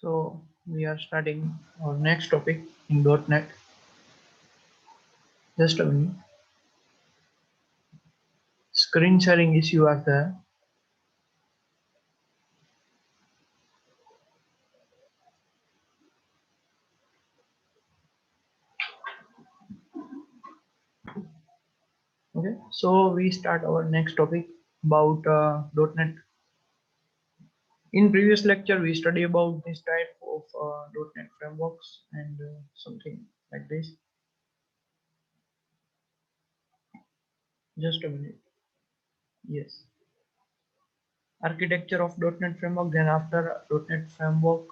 So we are starting our next topic in .NET. Just a minute. Screen sharing issue are there. Okay, so we start our next topic about .NET. In previous lecture, we study about this type of .NET frameworks and something like this. Just a minute. Yes. Architecture of .NET framework. Then after .NET framework,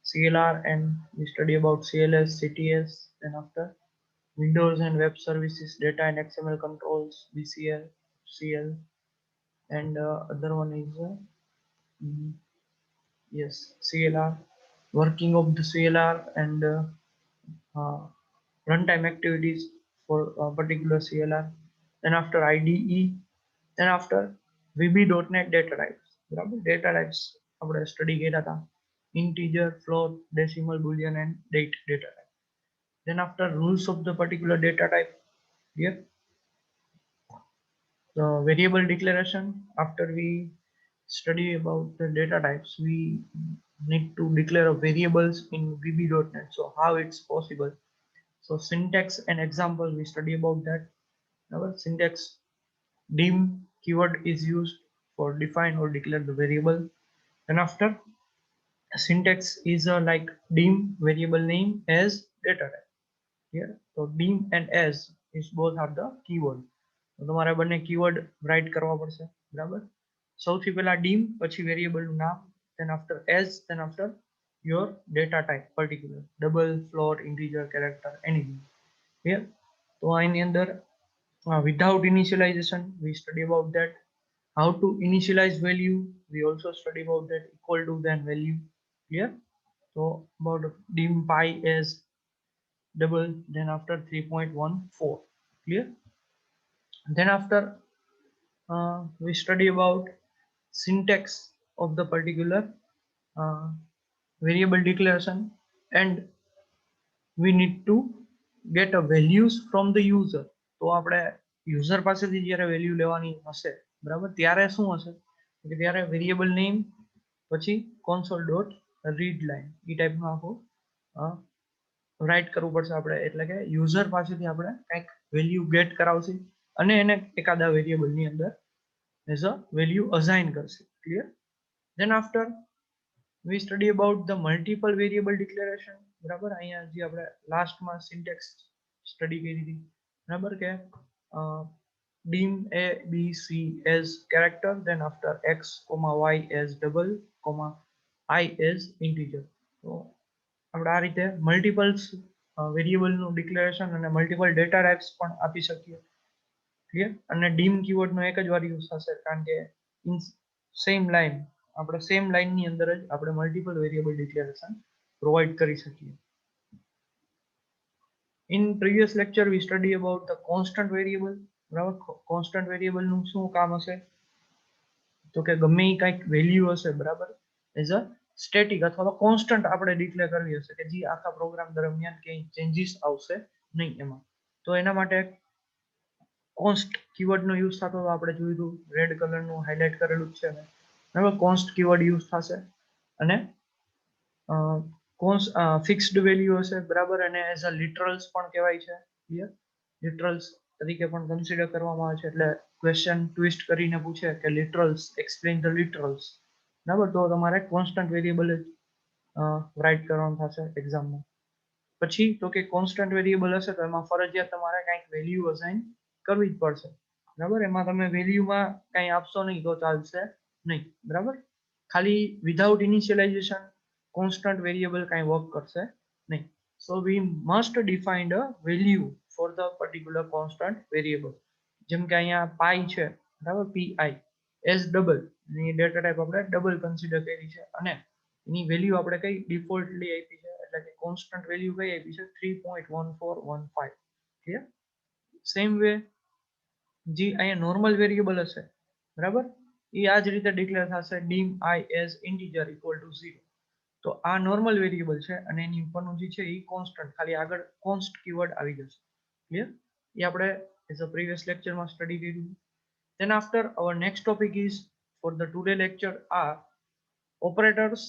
CLR, and we study about CLS, CTS. Then after Windows and Web Services, Data and XML Controls, VCL, CL, and other one is mm, yes, CLR, working of the CLR and uh, runtime activities for a particular CLR. Then after IDE, then after VB.NET data types. બરાબર data types આપણે study કર્યા હતા integer, float, decimal, boolean and date data type. Then after rules of the particular data type, here the variable declaration. After we study about the data types, we need to declare a variables in VB.NET. So how it's possible? So syntax and example, we study about that. Our syntax: dim keyword is used for define or declare the variable. And after syntax is like dim variable name as data type. Here, so dim and as is both are the keyword. તો તમારે બંને keyword right કરવા પડશે, બરાબર. સૌથી પહેલા dim, પછી variable નું નામ, then after as, then after your data type particular, double, float, integer, character, anything. Here, તો આની અંદર without initialization we study about that. How to initialize value, we also study about that. Equal to then value. Clear? So about dim pi as double, then after 3.14. Clear? Then after we study about syntax of the particular uh, variable declaration, and we need to get a values from the user. તો આપણે user પાસેથી જ્યારે value લેવાની હશે, બરાબર, ત્યારે શું હશે કે ત્યારે વેરિયેબલ નેમ પછી console dot read line એ ટાઈપનું આખું રાઇટ કરવું પડશે આપણે. એટલે કે યુઝર પાસેથી આપણે કંઈક વેલ્યુ ગેટ કરાવશે અને એને એકાદા વેરિયેબલની અંદર as a value assign કરશે. Clear? Then after we study about the multiple variable declaration. બરાબર, અહીંયા જે આપણે લાસ્ટમાં સિન્ટેક્સ સ્ટડી કરી હતી, બરાબર, કે dim a b c as character, then after x y as double, I as integer. તો આપણે આ રીતે મલ્ટિપલ્સ વેરિયેબલનું ડિક્લેરેશન અને મલ્ટિપલ ડેટા ટાઇપ્સ પણ આપી શકીએ. ક્લિયર? અને ડીમ કીવર્ડનો એક જ વાર યુઝ થશે, કારણ કે ઇન સેમ લાઈન આપણે સેમ લાઈનની અંદર જ આપણે મલ્ટિપલ વેરિયેબલ ડિક્લેરેશન પ્રોવાઈડ કરી શકીએ. In previous lecture we study about the constant variable. બરાબર, constant variable નું શું કામ હશે? તો કે ગમે એ કંઈક વેલ્યુ હશે, બરાબર, એઝ અ સ્ટેટિક અથવા તો કોન્સ્ટન્ટ આપણે ડિક્લેર કરવી હશે કે જે આખા પ્રોગ્રામ દરમિયાન ક્યાંય ચેન્જીસ આવશે નહીં એમાં. તો એના માટે કોન્સ્ટ કીવર્ડનો યુઝ થતો તો આપણે જોયું હતું, રેડ કલરનું હાઇલાઇટ કરેલું જ છે, બરાબર. કોન્સ્ટ કીવર્ડ યુઝ થશે અને ફિક્સ્ડ વેલ્યુ હશે, બરાબર, અને એઝ અ લિટરલ્સ પણ કહેવાય છે. ક્લિયર? લિટરલ્સ તરીકે પણ કન્સિડર કરવામાં આવે છે. એટલે ક્વેશ્ચન ટ્વિસ્ટ કરીને પૂછે કે લિટરલ્સ, એક્સપ્લેન ધ લિટરલ્સ, બરાબર, તો તમારે કોન્સ્ટન્ટ વેરિયેબલ જ રાઇટ કરવાનું થશે એક્ઝામમાં. પછી તો કે કોન્સ્ટન્ટ વેરિયેબલ હશે તો એમાં ફરજિયાત તમારે કંઈક વેલ્યુ અસાઇન કરવી જ પડશે, બરાબર. એમાં તમે વેલ્યુમાં કંઈ આપશો નહીં તો ચાલશે નહીં, બરાબર. ખાલી વિધાઉટ ઇનિશિયલાઇઝેશન કોન્સ્ટન્ટ વેરિયેબલ કાંઈ વર્ક કરશે નહીં. So we must defined a value for the particular constant variable. જેમ કે અહીંયા પાઈ છે, બરાબર, પીઆઈ એઝ ડબલ, એની ડેટા ટાઈપ આપણે ડબલ કન્સિડર કરી છે અને એની વેલ્યુ આપણે કઈ ડિફોલ્ટલી આપી છે, એટલે કે કોન્સ્ટન્ટ વેલ્યુ કઈ આપી છે 3.1415. ક્લિયર? સેમ વે જે અહીંયા નોર્મલ વેરિયેબલ હશે, બરાબર, એ આ જ રીતે ડિક્લેર થશે dim I as integer equal to 0. તો આ નોર્મલ વેરિયેબલ છે અને એની ઉપરનું જે છે એ કોન્સ્ટન્ટ, ખાલી આગળ કોન્સ્ટ કીવર્ડ આવી જશે. ક્લિયર? એ આપણે એઝ અ પ્રીવિયસ લેક્ચરમાં સ્ટડી કર્યું. Then after our next topic is for the today lecture are operators,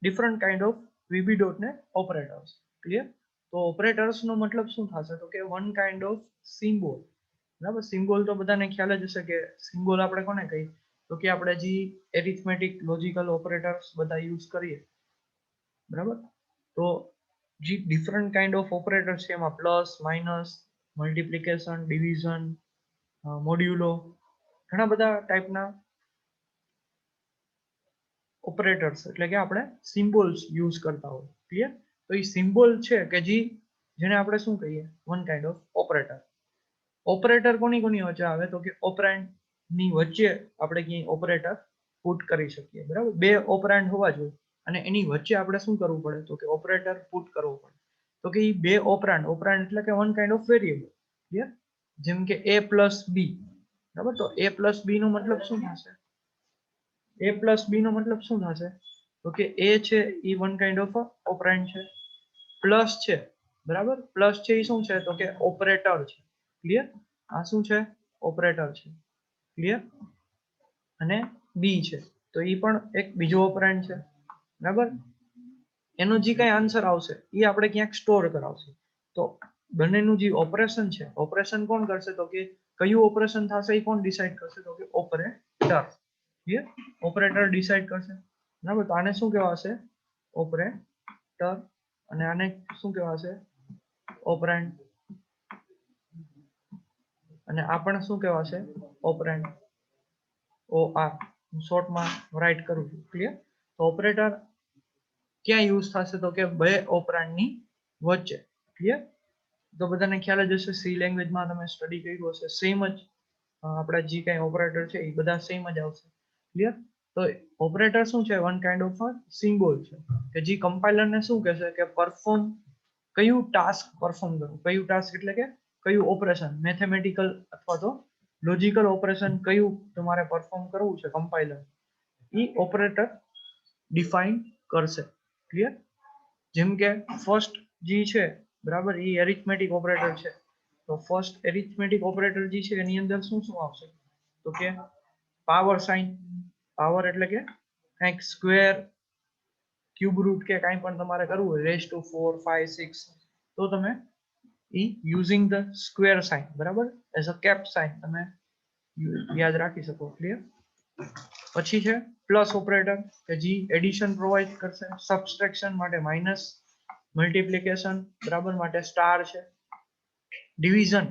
different kind of VB.NET operators. Clear? તો ઓપરેટર્સ નો મતલબ શું થશે તો કે વન કાઇન્ડ ઓફ સિમ્બોલ. બરાબર, સિમ્બોલ તો બધાને ખ્યાલ જ હશે કે સિમ્બોલ આપણે કોને કહીએ તો કે આપણે જે એરિથમેટિક લોજિકલ ઓપરેટર્સ બધા યુઝ કરીએ. બરાબર, તો જે ડિફરન્ટ કાઇન્ડ ઓફ ઓપરેટર છે એમાં પ્લસ, માઇનસ, મલ્ટિપ્લિકેશન, ડિવિઝન, મોડ્યુલો, ઘણા બધા ટાઈપના ઓપરેટર્સ એટલે કે આપણે સિમ્બોલ્સ યુઝ કરતા હોય. ક્લિયર? તો એ સિમ્બોલ છે કે જેને આપણે શું કહીએ one kind of operator. Operator કોની વચ્ચે આવે તો કે ઓપરેન્ડ ની વચ્ચે આપણે ક્યાંય ઓપરેટર પુટ કરી શકીએ. બરાબર, બે ઓપરેન્ડ હોવા જોઈએ અને એની વચ્ચે આપણે શું કરવું પડે તો કે ઓપરેટર પુટ કરવું પડે. તો કે એ બે ઓપરેન્ડ એટલે કે one kind of variable. Clear? જેમ કે a પ્લસ બી. બરાબર, તો a પ્લસ બી નો મતલબ શું થશે? a પ્લસ બી નો મતલબ શું થશે તો કે a છે એ વન કાઇન્ડ ઓફ ઓપરેન્ડ છે, પ્લસ છે, બરાબર, પ્લસ છે એ શું છે તો કે ઓપરેટર છે. ક્લિયર? આ શું છે? ઓપરેટર છે. ક્લિયર? અને બી છે તો એ પણ એક બીજો ઓપરેન્ડ છે. બરાબર, એનો જે કઈ આન્સર આવશે એ આપણે ક્યાંક સ્ટોર કરાવશે. તો બંનેનું જે ઓપરેશન છે, ઓપરેશન કોણ કરશે તો કે કયું ઓપરેશન થશે એ કોણ ડિસાઈડ કરશે તો કે ઓપરેટર. ક્લિયર? ઓપરેટર ડિસાઈડ કરશે. બરાબર, તો આને શું કહેવાશે? ઓપરેટર. અને આને શું કહેવાશે? ઓપરેન્ડ. અને આ પણ શું કહેવાશે? ઓપરેન્ડ. OR શોર્ટમાં રાઈટ કરું છું. ક્લિયર? તો ઓપરેટર ક્યાં યુઝ થશે તો કે બે ઓપરેન્ડની વચ્ચે. ક્લિયર? તો બધાને ખ્યાલ જ હશે, સી લેંગ્વેજમાં તમે સ્ટડી કર્યું હશે, સેમ જ આપણા જે કઈ ઓપરેટર છે એ બધા સેમ જ આવશે. ક્લિયર? તો ઓપરેટર શું છે? વન કાઇન્ડ ઓફ સિમ્બોલ છે કે જે કમ્પાઇલરને શું કહેશે કે પરફોર્મ, કયું ટાસ્ક પરફોર્મ કરવું, કયું ટાસ્ક એટલે કે કયું ઓપરેશન, મેથેમેટિકલ અથવા તો લોજિકલ ઓપરેશન કયું તમારે પરફોર્મ કરવું છે કમ્પાઇલર, એ ઓપરેટર ડિફાઇન કરશે. ક્લિયર? જેમ કે ફર્સ્ટ જે છે, બરાબર, એ એરિથમેટિક ઓપરેટર છે. તો ફર્સ્ટ એરિથમેટિક ઓપરેટર જે છે એની અંદર શું શું આવશે તો કે પાવર સાઇન. પાવર એટલે કે કંઈક સ્ક્વેર, ક્યુબ રૂટ કે કાંઈ પણ તમારે કરવું હોય, રેઝ ટુ 4, 5, 6, તો તમે યુઝિંગ ધ સ્ક્વેર સાઇન, બરાબર, એઝ અ કેપ સાઇન તમે યાદ રાખી શકો. ક્લિયર? પછી છે પ્લસ ઓપરેટર કે જે એડિશન પ્રોવાઈડ કરશે, સબસ્ટ્રેક્શન માટે માઇનસ, મલ્ટિપ્લિકેશન બરાબર માટે સ્ટાર છે, ડિવિઝન.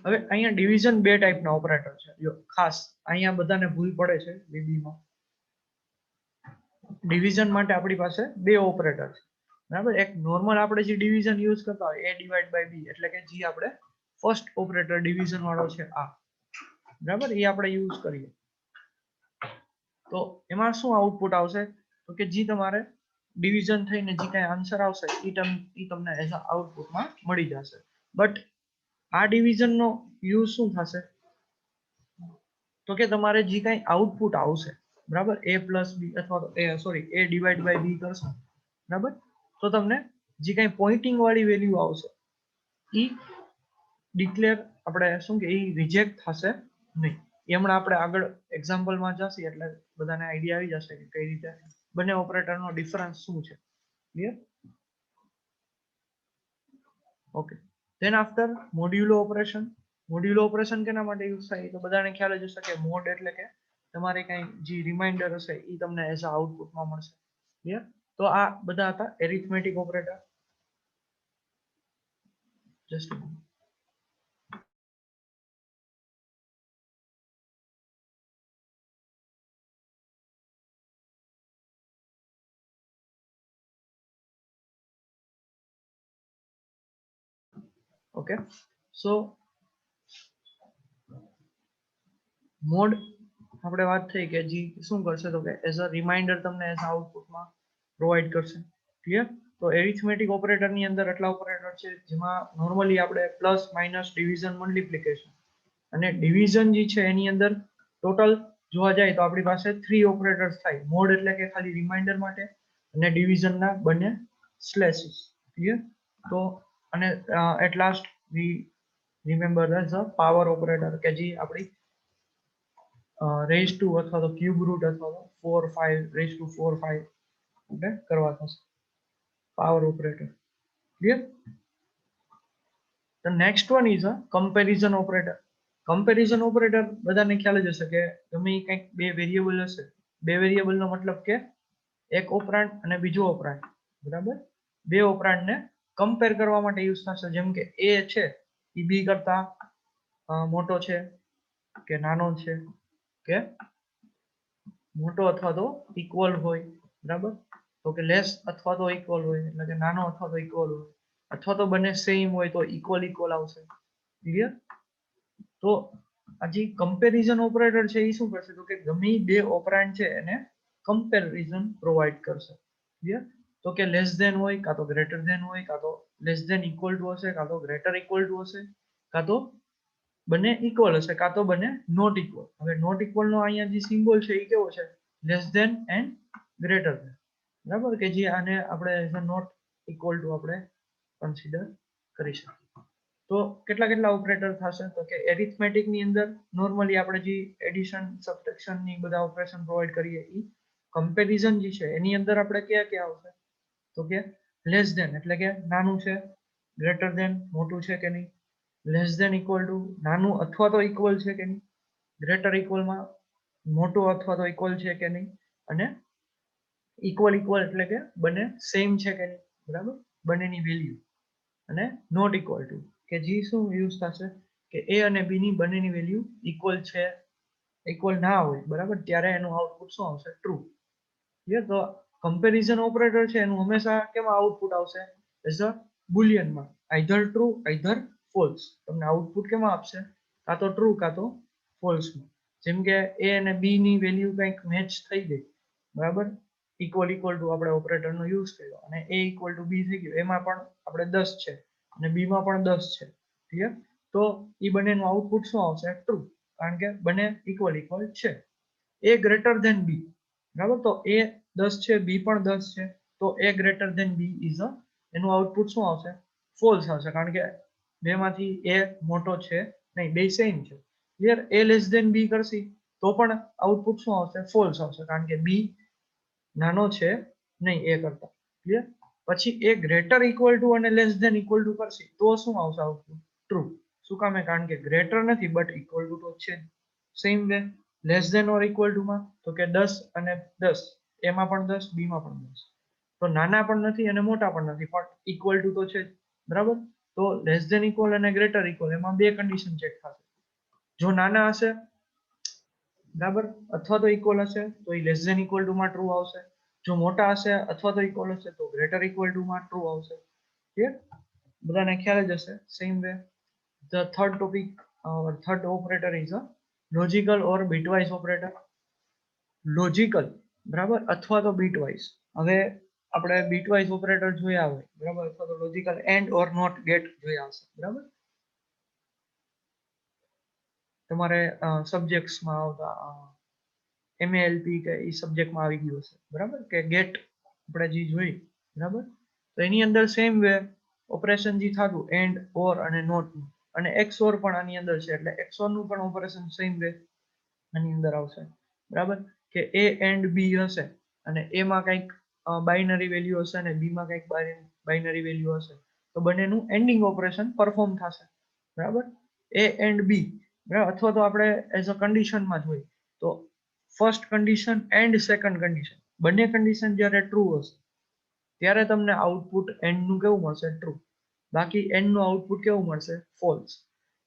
હવે અહીંયા ડિવિઝન બે ટાઈપના ઓપરેટર છે. જો ખાસ અહીંયા બધાને ભૂલ પડે છે VB માં. ડિવિઝન માટે આપણી પાસે બે ઓપરેટર છે. બરાબર, એક નોર્મલ આપણે જે ડિવિઝન યુઝ કરતા હોય a ડિવાઇડ બાય b એટલે કે જે આપણે ફર્સ્ટ ઓપરેટર ડિવિઝન વાળો છે આ. બરાબર, એ આપણે યુઝ કરીએ તો એમાં શું આઉટપુટ આવશે તો કે જે તમારે ડિવિઝન થઈને જે કઈ આન્સર આવશે એ તમને એઝ અ આઉટપુટમાં મળી જશે. બટ આ ડિવિઝનનો યુઝ શું થશે તો કે તમારે જે કઈ આઉટપુટ આવશે, બરાબર, a પ્લસ બી અથવા તો a ડિવાઇડ બાય બી કરશો, બરાબર, તો તમને જે કઈ પોઇન્ટિંગ વાળી વેલ્યુ આવશે એ ડિક્લેર આપણે શું કે એ રિજેક્ટ થશે નહીં. એ હમણાં આપણે આગળ એક્ઝામ્પલમાં જશે એટલે બધાને આઈડિયા આવી જશે કે કઈ રીતે બંને ઓપરેટરનો ડિફરન્સ શું છે. ક્લિયર? ઓકે. ધેન આફ્ટર મોડ્યુલો ઓપરેશન. મોડ્યુલો ઓપરેશન કેના માટે યુઝ થાય તો બધાને ખ્યાલ જ હશે કે મોડ એટલે કે તમારે કઈ જે રિમાઇન્ડર હશે એ તમને એઝ અ આઉટપુટમાં મળશે. ક્લિયર? તો આ બધા હતા arithmetic operator. Just okay. So mod આપણે વાત થઈ કે જે શું કરશે તો કે એઝ અ રિમાઇન્ડર તમને એઝ આઉટપુટમાં પ્રોવાઈડ કરશે. ક્લિયર? તો એરિથમેટિક ઓપરેટરની અંદર એટલા ઓપરેટર છે જેમાં નોર્મલી આપણે પ્લસ, માઇનસ, ડિવિઝન, મલ્ટિપ્લિકેશન અને ડિવિઝન જે છે એની અંદર ટોટલ જોવા જાય તો આપણી પાસે 3 ઓપરેટર્સ થાય. મોડ એટલે કે ખાલી રિમાઇન્ડર માટે, અને ડિવિઝન ના બંને સ્લેશિસ. ક્લિયર? તો અને at last we remember the power operator કે જે આપણી રેઝ ટુ અથવા તો ક્યુબ રૂટ અથવા તો 4 5 રેઝ ટુ 4 5 આપણે કરવા થશે power operator. Clear? The next one is a comparison operator. Comparison operator બધાને ખ્યાલ જ હશે કે ગમે કંઈક બે વેરિયેબલ હશે. બે વેરિયેબલ નો મતલબ કે એક ઓપરાન્ડ અને બીજો ઓપરાન્ડ, બરાબર? બે ઓપરાન્ડ ને કમ્પેર કરવા માટે યુઝ થશે. જેમ કે a છે એ b કરતા મોટો છે કે નાનો છે કે મોટો અથવા તો ઇક્વલ હોય, બરાબર? તો કે લેસ અથવા તો ઇક્વલ હોય એટલે કે નાનો અથવા તો ઇક્વલ હોય, અથવા તો બંને સેમ હોય તો ઇક્વલ ઇક્વલ આવશે. ક્લિયર? તો આ જે કમ્પેરિઝન ઓપરેટર છે એ શું કરશે તો કે ગમે બે ઓપરાન્ડ છે એને કમ્પેરિઝન પ્રોવાઈડ કરશે. ક્લિયર? તો કે લેસ ધેન હોય કાં તો ગ્રેટર ધેન હોય કાં તો લેસ ધેન ઇક્વલ ટુ હશે કાં તો ગ્રેટર ઇક્વલ ટુ હશે કાં તો બંને ઇક્વલ હશે કાં તો બંને નોટ ઇક્વલ. હવે નોટ ઇક્વલ નો અહીંયા જે સિમ્બોલ છે એ કેવો છે? Less than and greater than, બરાબર? કે જે આને આપણે નોટ ઇક્વલ ટુ આપણે કન્સિડર કરી શકીએ. તો કેટલા ઓપરેટર થશે તો કે એરિથમેટિક ની અંદર નોર્મલી આપણે જે એડિશન સબટ્રેક્શન ની બધા ઓપરેશન પ્રોવાઈડ કરીએ એ કમ્પેરિઝન જે છે એની અંદર આપણે ક્યાં આવશે તો કે લેસ ધેન એટલે કે નાનું છે, ગ્રેટર ધેન મોટું છે કે નહીં, લેસ ધેન ઇક્વલ ટુ નાનું અથવા તો ઇક્વલ છે કે નહીં, ગ્રેટર ઇક્વલમાં મોટો અથવા તો ઇક્વલ છે કે નહીં, અને ઇક્વલ ઇક્વલ એટલે કે બંને સેમ છે કે નહીં, બરાબર? બંનેની વેલ્યુ. અને નોટ ઇક્વલ ટુ કે જે શું યુઝ થશે કે a અને b ની બંનેની વેલ્યુ ઇક્વલ છે, ઇક્વલ ના હોય, બરાબર? ત્યારે એનું આઉટપુટ શું આવશે? ટ્રુ. ક્લિયર? તો કમ્પેરિઝન ઓપરેટર છે એનું હંમેશા કેમાં આઉટપુટ આવશે? એઝ અ બુલિયનમાં, આઈધર ટ્રુ આઈધર ફોલ્સ. તમને આઉટપુટ કેમાં આપશે? કાં તો ટ્રુ કાં તો ફોલ્સમાં. જેમ કે a અને b ની વેલ્યુ કંઈક મેચ થઈ ગઈ, બરાબર? ઇક્વલ ઇક્વલ ટુ આપણે ઓપરેટરનો યુઝ કર્યો અને a ઇક્વલ ટુ b થઈ ગયું, એમાં પણ આપણે 10 છે અને b માં પણ 10 છે. ક્લિયર? તો એ બંનેનું આઉટપુટ શું આવશે? ટ્રુ, કારણ કે બંને ઇક્વલ ઇક્વલ છે. a ગ્રેટર ધેન b, બરાબર? તો a 10 છે, b પણ 10 છે, તો a greater than b is a એનું આઉટપુટ શું આવશે? ફોલ્સ આવશે, કારણ કે બેમાંથી a મોટો છે નહીં, બે સેમ છે. Clear? a less than b કરશી તો પણ આઉટપુટ શું આવશે? ફોલ્સ આવશે, કારણ કે b નાનો છે નહીં a કરતા. ક્લિયર? પછી એ ગ્રેટર ઇક્વલ ટુ અને લેસ ધેન ઇક્વલ ટુ કરશે તો શું આવશે આઉટપુટ? ટ્રુ. શું કામે? કારણ કે ગ્રેટર નથી બટ ઇક્વલ ટુ તો છે. Same way less than or equal to માં તો કે 10 અને 10, એમાં પણ 10 b માં પણ 10, તો નાના પણ નથી અને મોટા પણ નથી પણ ઇક્વલ ટુ તો છે જ, બરાબર? તો લેસ ધેન ઇક્વલ અને ગ્રેટર ઇક્વલ એમાં બે કન્ડિશન ચેક થશે. જો નાના હશે, બરાબર, અથવા તો ઇક્વલ હશે તો એ લેસ ધેન ઇક્વલ ટુ માં ટ્રુ આવશે. જો મોટા હશે અથવા તો ઇક્વલ હશે તો ગ્રેટર ઇક્વલ ટુ માં ટ્રુ આવશે. ક્લિયર? બધાને ખ્યાલ જ હશે. Same way the third topic or third operator is a logical or bitwise operator. Logical, બરાબર, અથવા તો બીટવાઇઝ. હવે આપણે બીટવાઇઝ ઓપરેટર જોયા હોય, બરાબર, અથવા તો logical and or not gate જોયા હશે, બરાબર? તમારે સબ્જેક્ટ્સમાં આવતા એમએલપી કે એ સબ્જેક્ટમાં આવી ગયું હશે, બરાબર? કે ગેટ આપણે જે જોઈ, બરાબર? તો એની અંદર સેમ વે ઓપરેશન જે થતું એન્ડ ઓર અને નોટ અને એક્સઓર પણ આની અંદર છે, એટલે એક્સઓર નું પણ ઓપરેશન સેમ વે આની અંદર આવશે, બરાબર? કે a એન્ડ b હશે અને a માં કંઈક બાઇનરી વેલ્યુ હશે અને b માં કંઈક બાઇનરી વેલ્યુ હશે, તો બંનેનું એન્ડિંગ ઓપરેશન પરફોર્મ થશે, બરાબર? a એન્ડ b, બરાબર? અથવા તો આપણે એઝ અ કન્ડિશનમાં જોઈએ તો first condition and second condition બંને કન્ડિશન જ્યારે ટ્રુ હશે ત્યારે તમને આઉટપુટ એન્ડ નું કેવું મળશે? ટ્રુ. બાકી એન્ડ નું આઉટપુટ કેવું મળશે? ફોલ્સ.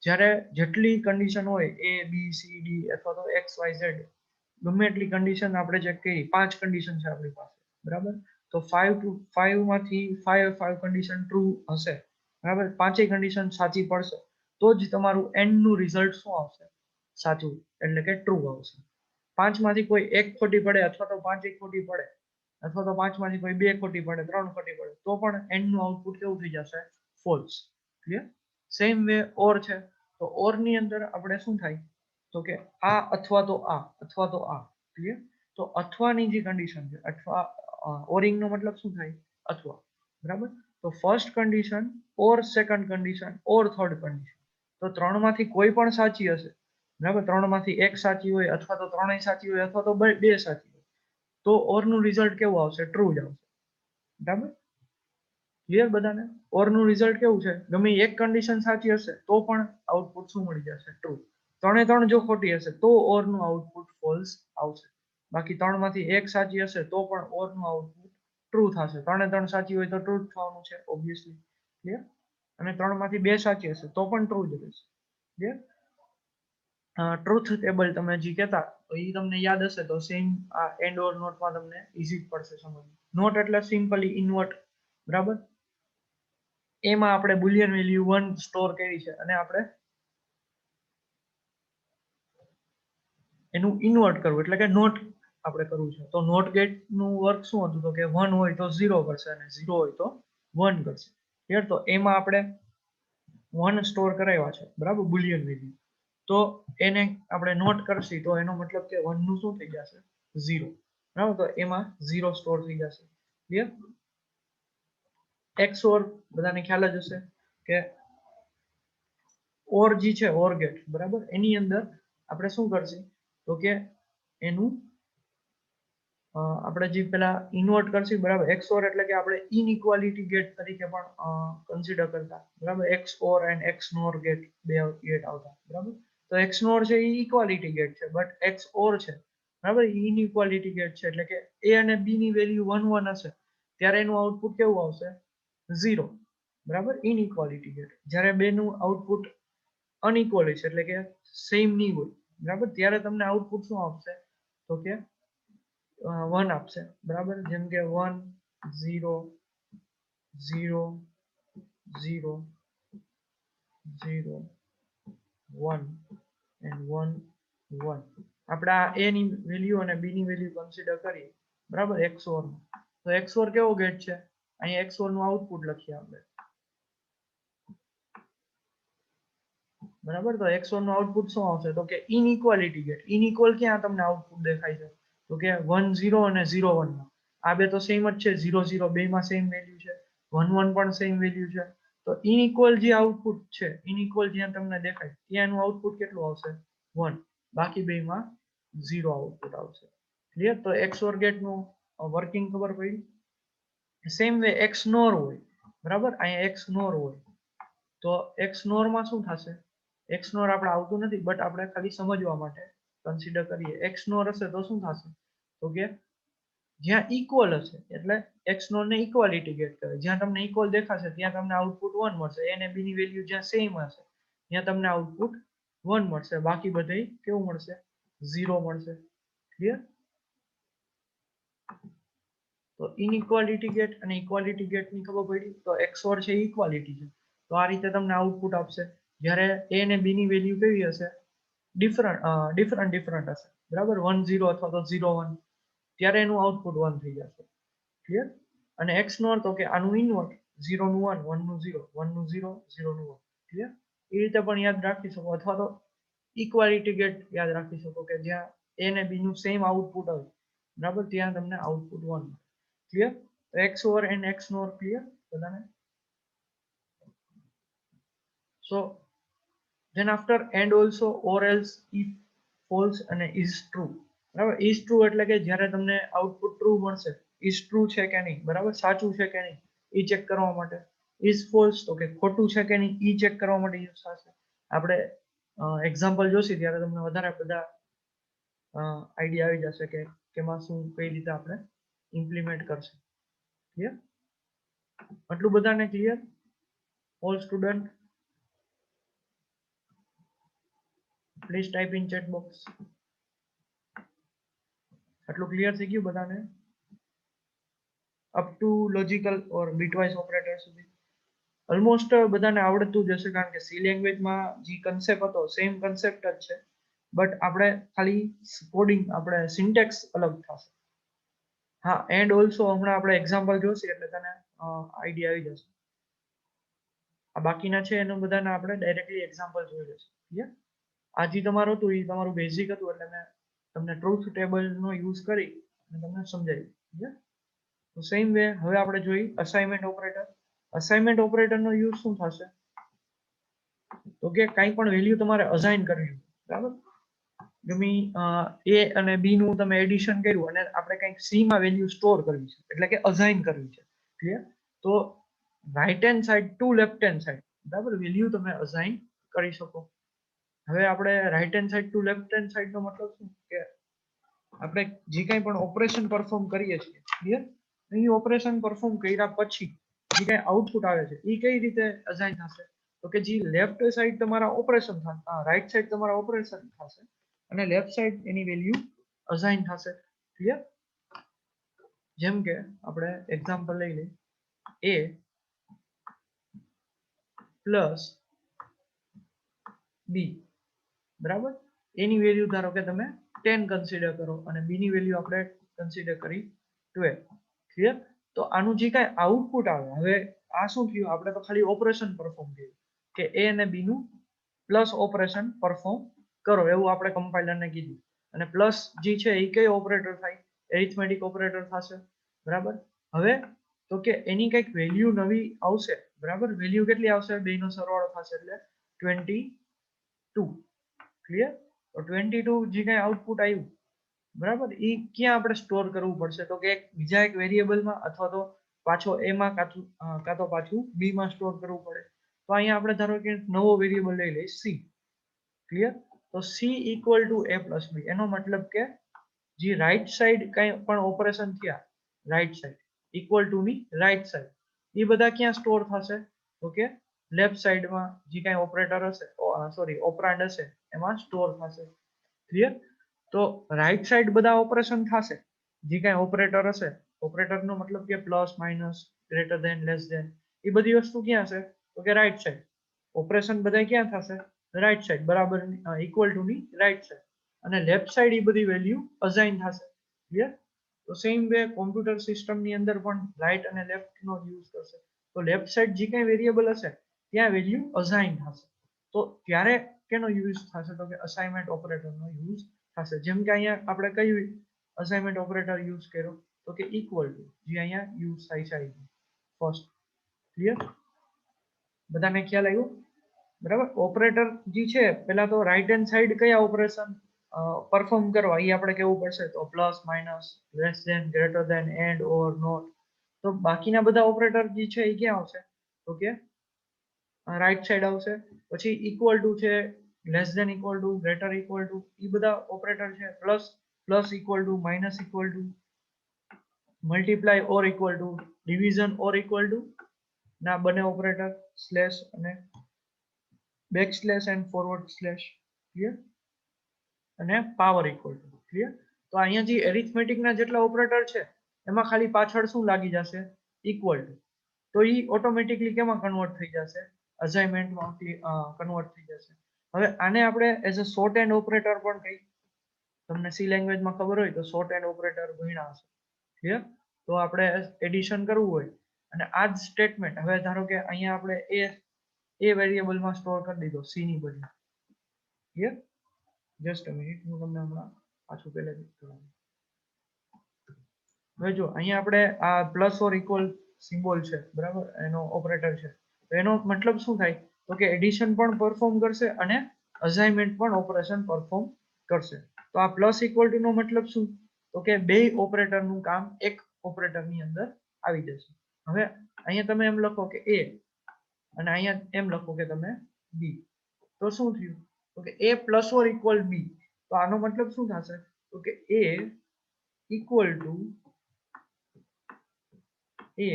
જ્યારે જેટલી કન્ડિશન હોય a b c d અથવા તો x y z ગમે એટલી કન્ડિશન આપણે ચેક કરી, 5 કન્ડિશન છે આપણી પાસે, બરાબર? તો 5 માંથી 5 કન્ડિશન ટ્રુ હશે, બરાબર? પાંચેય કન્ડિશન સાચી પડશે તો જ તમારું એન્ડ નું રિઝલ્ટ શું આવશે? સાચું, એટલે કે ટ્રુ આવશે. 5 માંથી કોઈ એક ખોટી પડે અથવા તો 5 એક ખોટી પડે અથવા તો 5 માંથી કોઈ 2 ખોટી પડે, 3 ખોટી પડે તો પણ એન્ડ નું આઉટપુટ કેવું થઈ જશે? ફોલ્સ. ક્લિયર? સેમ વે ઓર છે, તો ઓર ની અંદર આપણે શું થાય તો કે આ અથવા તો આ અથવા તો આ. ક્લિયર? તો અથવાની જે કન્ડિશન છે અથવા ઓરિંગ નો મતલબ શું થાય? અથવા, બરાબર. તો ફર્સ્ટ કન્ડિશન ઓર સેકન્ડ કન્ડિશન ઓર થર્ડ કન્ડિશન, તો ત્રણમાંથી કોઈ પણ સાચી હશે, બરાબર. ત્રણમાંથી એક સાચી હોય અથવા તો ત્રણેય સાચી હોય અથવા તો બે સાચી હોય, તો ઓર નું રિઝલ્ટ કેવું આવશે? ટ્રુ જ આવશે, બરાબર. ક્લિયર બધાને? ઓર નું રિઝલ્ટ કેવું છે? ગમે એક કન્ડિશન સાચી હશે તો પણ આઉટપુટ શું મળી જશે? ટ્રુ. ત્રણ જો ખોટી હશે તો ઓર નું આઉટપુટ ફોલ્સ આવશે. બાકી ત્રણમાંથી એક સાચી હશે તો પણ ઓર નું આઉટપુટ ટ્રુ થશે. ત્રણ સાચી હોય તો ટ્રુ જ થવાનું છે, ઓબ્વિયસલી. ક્લિયર? અને ત્રણમાંથી બે સાચી હશે તો પણ ટ્રુ જ રહેશે. ક્લિયર? ટ્રુથ ટેબલ તમે જે કહેતા, તો એ તમને યાદ હશે તો સેમ આ એન્ડ ઓર નોટમાં તમને ઈઝી પડશે સમજવું. નોટ એટલે સિમ્પલી ઇન્વર્ટ, બરાબર. એમાં આપણે બુલિયન વેલ્યુ 1 સ્ટોર કરી છે અને આપણે એનું ઇન્વર્ટ કરવું એટલે કે નોટ આપણે કરવું છે. તો નોટ ગેટ નું વર્ક શું હતું? તો કે 1 હોય તો 0 કરશે અને 0 હોય તો 1 કરશે. ક્લિયર? તો એમાં આપણે 1 સ્ટોર કરાવ્યા છે, બરાબર, બુલિયન વેલ્યુ. તો એને આપણે નોટ કરશી તો એનો મતલબ કે 1 નું શું થઈ જશે? 0, બરાબર. તો એમાં 0 સ્ટોર થઈ જશે. ક્લિયર? XOR બધાને ખ્યાલ જ હશે કે ઓર જે છે, ઓર ગેટ, બરાબર, એની અંદર આપણે શું કરશું? તો કે એનું આપણે જે પેલા ઇન્વર્ટ કરશું, બરાબર. XOR એટલે કે આપણે ઇનઇક્વાલિટી ગેટ તરીકે પણ કન્સિડર કરતા, બરાબર. XOR એન્ડ XNOR ગેટ, બે ગેટ આવતા, બરાબર. તો XNOR છે એ ઇક્વાલિટી ગેટ છે, બટ XOR છે, બરાબર, ઇનઇક્વાલિટી ગેટ છે. એટલે કે A અને B ની વેલ્યુ 1 1 હશે ત્યારે એનું આઉટપુટ કેવું આવશે? 0, બરાબર, ઇનઇક્વાલિટી ગેટ. જ્યારે બે નું આઉટપુટ અનઇક્વલ છે એટલે કે સેમ નહીં હોય, બરાબર, ત્યારે તમને આઉટપુટ શું આપશે? તો કે 1 આપશે, બરાબર. જેમ કે 1 0 0 0 0 1 and 1 1. આપણે આ A ની વેલ્યુ અને B ની વેલ્યુ કન્સિડર કરીએ, બરાબર, XOR. તો XOR કેવો ગેટ છે? અહીંયા XOR નું આઉટપુટ લખીએ આપણે, બરાબર. તો XOR નું આઉટપુટ શું આવશે? તો કે ઇનઇક્વાલિટી ગેટ. ઇનઇક્વલ ક્યાં તમને આઉટપુટ દેખાય છે? તો કે 1 0 અને 0 1 માં. આ બે તો સેમ જ છે, 0 0 બે માં સેમ વેલ્યુ છે, 1 1 પણ સેમ વેલ્યુ છે. તો ઇનઇક્વલ જે આઉટપુટ છે, ઇનઇક્વલ જ્યાં તમને દેખાય ત્યાંનું આઉટપુટ કેટલું આવશે? 1. બાકી બેમાં 0 આઉટપુટ આવશે. ક્લિયર? તો XOR ગેટ નું વર્કિંગ ખબર પડી? સેમ વે XNOR હોય, બરાબર. અહીંયા XNOR હોય તો XNOR માં શું થશે? XNOR આપણે આવતું નથી, બટ આપણે ખાલી સમજવા માટે કન્સિડર કરીએ. XNOR હશે તો શું થશે? તો કે જ્યાં ઇક્વલ હશે એટલે XNOR ને ઇક્વાલિટી ગેટ કહેવાય. જ્યાં તમને ઇક્વલ દેખાશે ત્યાં તમને આઉટપુટ 1 મળશે. A અને B ની વેલ્યુ જ્યાં સેમ હશે ત્યાં તમને આઉટપુટ 1 મળશે. બાકી બધે કેવું મળશે? 0 મળશે. ક્લિયર? તો ઇનઇક્વાલિટી ગેટ અને ઇક્વાલિટી ગેટ ની ખબર પડી. તો XOR છે ઇક્વાલિટી છે, તો આ રીતે તમને આઉટપુટ આપશે. જ્યારે A અને B ની વેલ્યુ કેવી હશે? ડિફરન્ટ હશે, બરાબર. 1 0 અથવા તો 0 1, ત્યારે એનું આઉટપુટ 1 થઈ જશે. ક્લિયર? અને XNOR તો કે આનું ઇન્વર્ટ, 0 નું 1 1 નું 0 1 નું 0 0 નું 1. ક્લિયર? એ રીતે પણ યાદ રાખી શકો, અથવા તો ઇક્વાલિટી ગેટ યાદ રાખી શકો કે જ્યાં A અને B નું સેમ આઉટપુટ હોય, બરાબર, ત્યાં તમને આઉટપુટ 1 મળે. Clear? XOR and XNOR clear બધાને? So then after and also or else if false અને is true, બરાબર. is true એટલે કે જ્યારે તમને આઉટપુટ ટ્રુ મળશે, is true છે કે નહીં, બરાબર, સાચું છે કે નહીં એ ચેક કરવા માટે. is false તો કે ખોટું છે કે નહીં એ ચેક કરવા માટે યુઝ થશે. આપણે એક્ઝામ્પલ જોશી ત્યારે તમને વધારે બધા આઈડિયા આવી જશે કે કેમાં શું કઈ રીતે આપણે ઇમ્પ્લિમેન્ટ કરશે. ક્લિયર? આટલું બધાને clear? All student please type in chat box. આટલું ક્લિયર થઈ ગયું બધાને? Up to logical or bitwise operator સુધી ઓલમોસ્ટ બધાને આવડતું જ હશે, કારણ કે સી લેંગ્વેજમાં જે કન્સેપ્ટ હતો સેમ કન્સેપ્ટ જ છે, બટ આપણે ખાલી કોડિંગ, આપણે સિન્ટેક્સ અલગ થશે. હા, એન્ડ ઓલસો હમણાં આપણે એક્ઝામ્પલ જોશે એટલે તને આઈડિયા આવી જશે. આ બાકીના છે એનું બધાને આપણે ડાયરેક્ટલી એક્ઝામ્પલ જોઈ લઈશું. ક્લિયર? આજે તમારું હતું એ તમારું બેઝિક હતું એટલે મેં તમને ટ્રુથ ટેબલ નો યુઝ કરી અને તમને સમજાવ્યું. ક્લિયર? તો સેમ વે હવે આપણે જોઈ અસાઇનમેન્ટ ઓપરેટર. અસાઇનમેન્ટ ઓપરેટરનો યુઝ શું થશે? તો કે કંઈ પણ વેલ્યુ તમારે અસાઇન કરવી, બરાબર? ગમે એ અને બી નું તમે એડિશન કર્યું અને આપણે કંઈક સી માં વેલ્યુ સ્ટોર કરવી છે, એટલે કે અસાઇન કરવી છે. ક્લિયર? તો right hand side to left hand side, બરાબર, વેલ્યુ તમે અસાઇન કરી શકો. હવે આપણે right hand side to left hand side નો મતલબ શું કે આપણે જે કંઈ પણ ઓપરેશન પરફોર્મ કરીએ છીએ, ક્લિયર, એ ઓપરેશન પરફોર્મ કર્યા પછી જે કંઈ આઉટપુટ આવે છે એ કઈ રીતે અસાઇન થશે? તો કે જે લેફ્ટ સાઈડ તમારા ઓપરેશન થશે, રાઈટ સાઈડ તમારા ઓપરેશન થશે અને લેફ્ટ સાઈડ એની વેલ્યુ અસાઇન થશે. ક્લિયર? જેમ કે આપણે એક્ઝામ્પલ લઈ લઈએ, a પ્લસ બી, બરાબર, એની વેલ્યુ ધારો કે તમે 10 કન્સિડર કરો અને બી ની વેલ્યુ આપણે કન્સિડર કરી 12. ક્લિયર? તો આનું જે કાંઈ આઉટપુટ આવે, હવે આ શું થયું? આપણે તો ખાલી ઓપરેશન પરફોર્મ કર્યું કે એ અને બી નું પ્લસ ઓપરેશન પરફોર્મ કરો એવું આપણે કમ્પાઇલરને કીધું. અને પ્લસ જે છે એ કઈ ઓપરેટર થાય? એરિથમેટિક ઓપરેટર થશે, બરાબર. હવે તો કે એની કંઈક વેલ્યુ નવી આવશે, બરાબર. વેલ્યુ કેટલી આવશે? બેનો સરવાળો થશે એટલે 22. ક્લિયર? તો 22 જે કાંઈ આઉટપુટ આવ્યું, બરાબર, એ ક્યાં આપણે સ્ટોર કરવું પડશે? તો કે બીજા એક વેરિયેબલમાં અથવા તો પાછો એ માં કાં તો પાછું બી માં સ્ટોર કરવું પડે. તો અહીંયા આપણે ધારો કે નવો વેરિયેબલ લઈ લઈએ સી. ક્લિયર? તો C equal to A plus B, એનો મતલબ કે જે રાઈટ સાઈડ કંઈ પણ ઓપરેશન થયા, રાઈટ સાઈડ ઇક્વલ ટુ ની રાઈટ સાઈડ, એ બધા ક્યાં સ્ટોર થશે? તો કે લેફ્ટ સાઈડમાં જે કાંઈ ઓપરેટર હશે, સોરી ઓપરાન્ડ હશે એમાં સ્ટોર થશે. ક્લિયર? તો રાઈટ સાઈડ બધા ઓપરેશન થશે, જે કાંઈ ઓપરેટર હશે, ઓપરેટરનો મતલબ કે plus minus greater than less than, એ બધી વસ્તુ ક્યાં હશે? તો કે રાઈટ સાઈડ. ઓપરેશન બધા ક્યાં થશે? રાઈટ સાઈડ, બરાબર, ઇક્વલ ટુ ની રાઈટ સાઈડ. અને લેફ્ટ સાઈડ એ બધી વેલ્યુ અસાઇન થશે. ક્લિયર? તો સેમ વે કોમ્પ્યુટર સિસ્ટમની અંદર પણ રાઈટ અને લેફ્ટ નો યુઝ કરશે. તો લેફ્ટ સાઈડ જે કાંઈ વેરિયેબલ હશે ત્યાં વેલ્યુ અસાઇન થશે. તો ત્યારે કેનો યુઝ થશે? તો કે અસાઇનમેન્ટ ઓપરેટરનો યુઝ થશે. જેમ કે અહીંયા આપણે કયું અસાઇનમેન્ટ ઓપરેટર યુઝ કર્યો? તો કે ઇક્વલ ટુ, જે અહીંયા યુઝ થાય છે ફર્સ્ટ. ક્લિયર? બધાને ખ્યાલ આવ્યો? બરાબર. ઓપરેટર જે છે પહેલા તો રાઈટ હેન્ડ સાઈડ કયા ઓપરેશન પરફોર્મ કરવા એ આપણે કેવું પડશે? તો plus minus less than greater than and or not. તો બાકીના બધા ઓપરેટર જે છે એ ક્યાં આવશે? તો કે રાઈટ સાઈડ આવશે. પછી ઇક્વલ ટુ છે, less than equal to, greater equal to, એ બધા ઓપરેટર છે. Plus plus equal to, minus equal to, multiply or equal to, division or equal to ના બંને ઓપરેટર, સ્લેશ અને back slash and forward slash. Clear? અને power equal to. Clear? તો અહીંયા જે એરિથમેટિક ના જેટલા ઓપરેટર છે એમાં ખાલી પાછળ શું લાગી જશે? Equal to. તો એ ઓટોમેટિકલી કેમાં કન્વર્ટ થઈ જશે? અસાઇનમેન્ટમાં કન્વર્ટ થઈ જશે. હવે આને આપણે as a short hand operator પણ કહી. તમને સી લેંગ્વેજમાં ખબર હોય તો શોર્ટ હેન્ડ ઓપરેટર ભણ્યા હશે. ક્લિયર? તો આપણે એડિશન કરવું હોય અને આ જ સ્ટેટમેન્ટ, હવે ધારો કે અહીંયા આપણે એ વેરિયેબલમાં સ્ટોર કરી દીધો સી ની બદલે. ક્લિયર? જસ્ટ અ મિનિટ, હું તમને હમણાં પાછું પહેલેથી કરાવું. હવે જો અહીંયા આપણે આ પ્લસ ઓર ઇક્વલ સિમ્બોલ છે, બરાબર, એનો ઓપરેટર છે. તો એનો મતલબ શું થાય? તો કે એડિશન પણ પરફોર્મ કરશે અને અસાઇનમેન્ટ પણ ઓપરેશન પરફોર્મ કરશે. તો આ પ્લસ ઇક્વલ ટુ નો મતલબ શું? તો કે બે ઓપરેટરનું કામ એક ઓપરેટરની અંદર આવી જશે. હવે અહીંયા તમે એમ લખો કે એ અને અહીંયા એમ લખો કે તમે બી. તો શું થયું? તો કે એ પ્લસ ઓર ઇક્વલ બી. તો આનો મતલબ શું થશે? તો કે A equal to a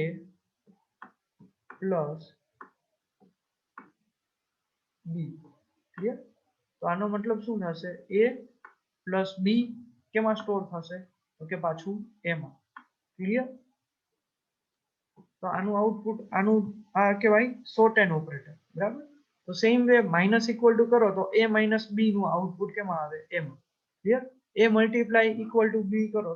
plus B. Clear? તો આનો મતલબ શું થશે? a પ્લસ બી કેમાં સ્ટોર થશે? તો કે પાછું એમાં. ક્લિયર? તો આનું આઉટપુટ, આનું આ કહેવાય શોર્ટ હેન્ડ ઓપરેટર, બરાબર. તો same way minus equal to કરો તો a માઇનસ બી નું આઉટપુટ કેમાં આવે? એમાં. Clear? a multiply equal to B કરો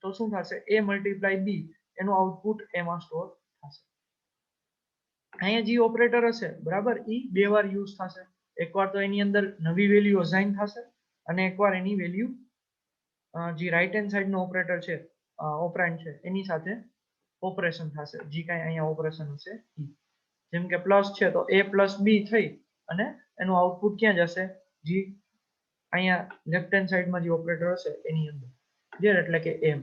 તો શું થશે? a મલ્ટીપ્લાય બી, એનું આઉટપુટ એમાં સ્ટોર થશે. અહીંયા જે ઓપરેટર હશે, બરાબર, એ બે વાર યુઝ થશે. એકવાર તો એની અંદર નવી વેલ્યુ અસાઇન થશે અને એકવાર એની વેલ્યુ જે રાઈટ હેન્ડ સાઈડ નો ઓપરેટર છે ઓપરેન્ડ છે એની સાથે ઓપરેશન થશે, જે કાંઈ અહીંયા ઓપરેશન હશે ઈ. જેમ કે પ્લસ છે તો a પ્લસ b થઈ અને એનું આઉટપુટ ક્યાં જશે, જે અહીંયા લેફ્ટ હેન્ડ સાઈડમાં જે ઓપરેટર હશે એની અંદર. ક્લિયર? એટલે કે એમ.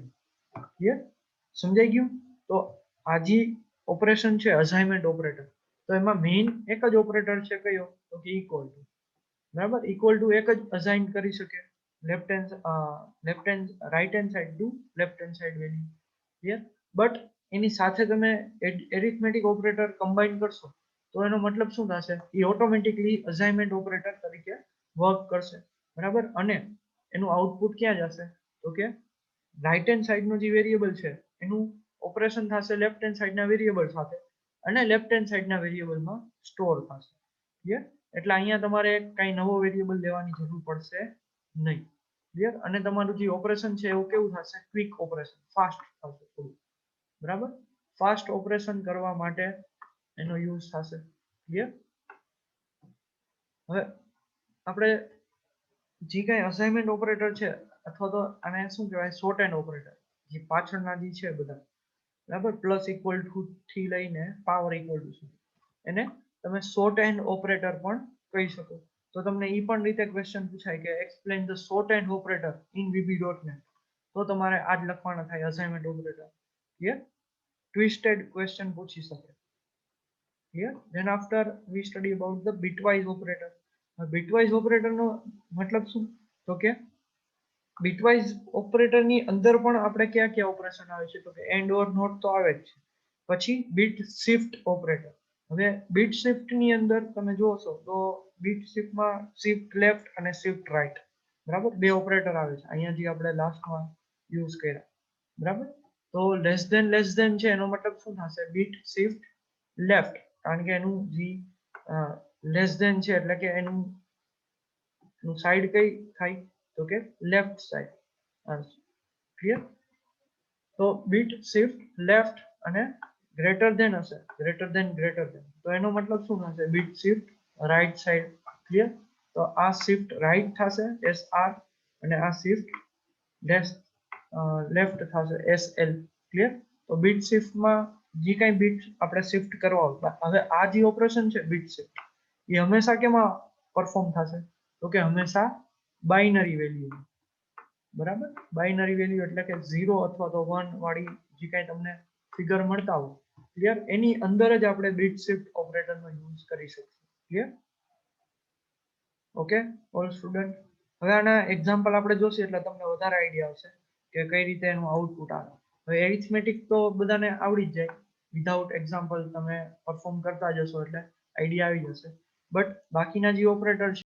ક્લિયર? સમજાઈ ગયું? તો આ જે ઓપરેશન છે અસાઇનમેન્ટ ઓપરેટર, તો એમાં મેઇન એક જ ઓપરેટર છે કયો, તો કે ઇક્વલ ટુ. બરાબર? ઇક્વલ ટુ એક જ અસાઇન કરી શકે right hand side to left hand side value. Clear? But એની સાથે તમે એરિથમેટિક ઓપરેટર કમ્બાઈન કરશો તો એનો મતલબ શું થશે, એ ઓટોમેટિકલી અસાઇનમેન્ટ ઓપરેટર તરીકે વર્ક કરશે. બરાબર? અને એનું આઉટપુટ ક્યાં જશે, તો કે રાઈટ હેન્ડ સાઈડનો જે વેરિયેબલ છે એનું ઓપરેશન થશે લેફ્ટ હેન્ડ સાઈડના વેરિયેબલ સાથે અને લેફ્ટ હેન્ડ સાઈડના વેરિયેબલમાં સ્ટોર થશે. ક્લિયર? એટલે અહીંયા તમારે કઈ નવો વેરિયેબલ લેવાની જરૂર પડશે નહીં. ક્લિયર? અને તમારું જે ઓપરેશન છે એવું કેવું થશે, ક્વિક ઓપરેશન, ફાસ્ટ થશે થોડું. બરાબર? ફાસ્ટ ઓપરેશન કરવા માટે એનો યુઝ થશે. ક્લિયર? હવે આપણે જે કઈ અસાઇનમેન્ટ ઓપરેટર છે અથવા તો આને શું કહેવાય, શોર્ટ હેન્ડ ઓપરેટર, જે પાછળના જે છે બધા, બરાબર, પ્લસ ઇક્વલ ટુ થી લઈને પાવર ઇક્વલ ટુ સુધી, એને તમે શોર્ટ હેન્ડ ઓપરેટર પણ કહી શકો. તો તમને એ પણ રીતે ક્વેશ્ચન પૂછાય કે explain the short hand operator in VB.NET, તો તમારે આ જ લખવાના થાય assignment operator. Clear? Twisted question પૂછી શકે. Clear? Then after we study about the bitwise operator. Bitwise ઓપરેટરનો મતલબ શું, તો કે બિટવાઇઝ ઓપરેટરની અંદર પણ આપણે કયા કયા ઓપરેશન આવે છે, તો કે એન્ડ ઓર નોટ તો આવે જ છે. પછી બીટ શિફ્ટ ઓપરેટર. હવે બીટ શિફ્ટ ની અંદર તમે જોશો તો બીટ શિફ્ટમાં શિફ્ટ લેફ્ટ અને શિફ્ટ રાઈટ, બરાબર, બે ઓપરેટર આવે છે અહીંયા જે આપણે લાસ્ટમાં યુઝ કર્યા. બરાબર? તો લેસ ધેન છે એનો મતલબ શું થશે, બીટ શિફ્ટ લેફ્ટ, કારણ કે એનું જે લેસ ધેન છે એટલે કે એનું સાઈડ કઈ થાય, તો કે લેફ્ટ સાઈડ. ક્લિયર? તો બીટ શિફ્ટ લેફ્ટ અને ગ્રેટર ધેન હશે, ગ્રેટર ધેન તો એનો મતલબ શું થશે, bit shift right side. Clear? તો આ શિફ્ટ રાઈટ થશે SR અને આ શિફ્ટ લેફ્ટ થશે SL. ક્લિયર? તો બીટ શિફ્ટમાં જે કઈ બીટ આપણે શિફ્ટ કરવા હોય, હવે આ જે ઓપરેશન છે બીટ શિફ્ટ, એ હંમેશા કેમાં પરફોર્મ થશે, તો કે હંમેશા બાઇનરી વેલ્યુ. બરાબર? બાઇનરી વેલ્યુ એટલે કે 0 અથવા તો 1 વાળી જે કઈ તમને ફિગર મળતા હોય, ક્લિયર, એની અંદર જ આપણે બીટ શિફ્ટ ઓપરેટરનો યુઝ કરી શકીએ. ક્લિયર? Okay all student. હવે આના એક્ઝામ્પલ આપણે જોશું એટલે તમને વધારે આઈડિયા આવશે કે કઈ રીતે એનું આઉટપુટ આવે. હવે એરિથમેટિક તો બધાને આવડી જ જાય, વિધાઉટ એક્ઝામ્પલ તમે પરફોર્મ કરતા જશો એટલે આઈડિયા આવી જશે. બટ બાકીના જે ઓપરેટર છે